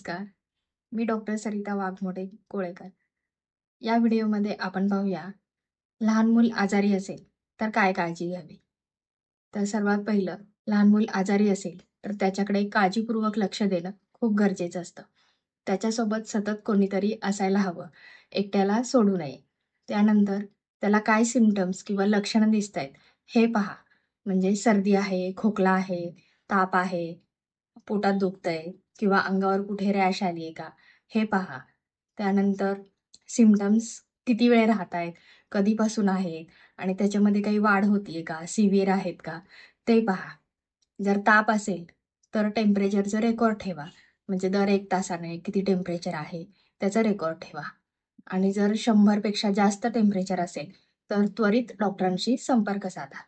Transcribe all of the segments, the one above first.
नमस्कार. मी डॉक्टर सरिता वाघमोडे कोळेकर. या व्हिडिओमध्ये आपण पाहूया, लहान मूल आजारी असेल तर काय काळजी घ्यावी? तर सर्वात पहिलं, लहान मूल आजारी असेल तर त्याच्याकडे काळजीपूर्वक लक्ष देणं खूप गरजेचं असतं. त्याच्यासोबत सतत कोणीतरी असायला हवं. एकट्याला सोडू नये. त्यानंतर त्याला काय सिम्प्टम्स किंवा लक्षणं दिसतायत हे पहा. म्हणजे सर्दी आहे, खोकला आहे, ताप आहे, पोटात दुखतंय किंवा अंगावर कुठे रॅश आली आहे का? हे पहा. त्यानंतर सिम्प्टम्स किती वेळ राहतायत, कधीपासून आहेत आणि त्याच्यामध्ये काही वाढ होतीये का? सिव्हिअर आहेत का? ते पहा. जर ताप असेल, तर टेम्परेचरचं रेकॉर्ड ठेवा. म्हणजे दर 1 तासाने किती टेम्परेचर आहे, त्याचा रेकॉर्ड ठेवा. आणि जर 100 पेक्षा जास्त टेम्परेचर असेल, तर त्वरित डॉक्टरांशी संपर्क साधा.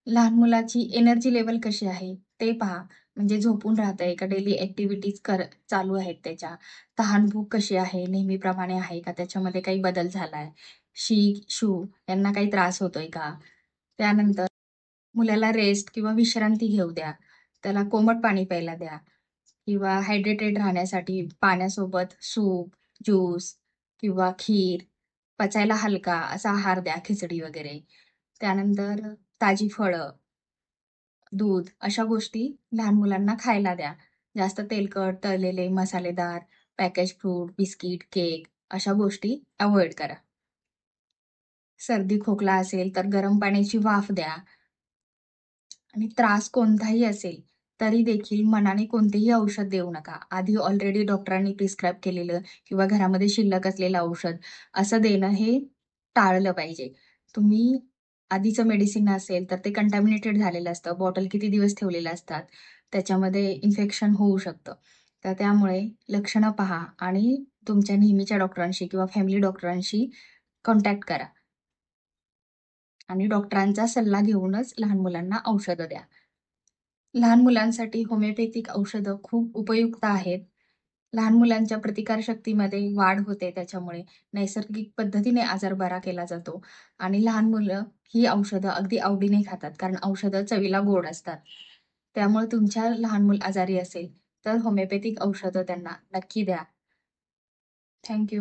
लहान मुलाची एनर्जी लेव्हल कशी आहे ते पहा. म्हणजे झोपून राहतंय का डेली ॲक्टिव्हिटीज चालू आहेत त्याच्या. तहान-भूक कशी आहे, नेहमीप्रमाणे आहे का त्याच्यामध्ये काही बदल झालाय? शी, शू यांना काही त्रास होतोय का? त्यानंतर मुलाला रेस्ट किंवा विश्रांती घेऊ द्या. त्याला कोमट पाणी प्यायला द्या किंवा हायड्रेटेड राहण्यासाठी पाण्यासोबत सूप, ज्यूस किंवा खीर, पचायला हलका असा आहार द्या, खिचडी वगैरे. त्यानंतर ताजी फळं, दूध अशा गोष्टी लहान मुलांना खायला द्या. जास्त तेलकट, तळलेले, मसालेदार, पॅकेज फ्रूट, बिस्किट, केक अशा गोष्टी अव्हॉइड करा. सर्दी, खोकला असेल तर गरम पाण्याची वाफ द्या आणि त्रास कोणताही असेल तरी देखील मनाने कोणतेही औषध देऊ नका. आधी ऑलरेडी डॉक्टरांनी प्रिस्क्राईब केलेलं किंवा घरामध्ये शिल्लक असलेलं औषध असं देणं हे टाळलं पाहिजे. तुम्ही आधीचं मेडिसिन असेल तर ते कंटॅमिनेटेड झालेलं असतं. बॉटल किती दिवस ठेवलेल्या असतात. त्याच्यामध्ये इन्फेक्शन होऊ शकतं. तर त्यामुळे लक्षणं पहा आणि तुमच्या नेहमीच्या डॉक्टरांशी किंवा फॅमिली डॉक्टरांशी कॉन्टॅक्ट करा आणि डॉक्टरांचा सल्ला घेऊनच लहान मुलांना औषधं द्या. लहान मुलांसाठी होमिओपॅथिक औषधं खूप उपयुक्त आहेत. लहान मुलांच्या प्रतिकारशक्तीमध्ये वाढ होते त्याच्यामुळे. नैसर्गिक पद्धतीने आजार बरा केला जातो आणि लहान मुलं ही औषधं अगदी आवडीने खातात कारण औषधं चवीला गोड असतात. त्यामुळे तुमच्या लहान मूल आजारी असेल, तर होमिओपॅथिक औषधं त्यांना नक्की द्या. थँक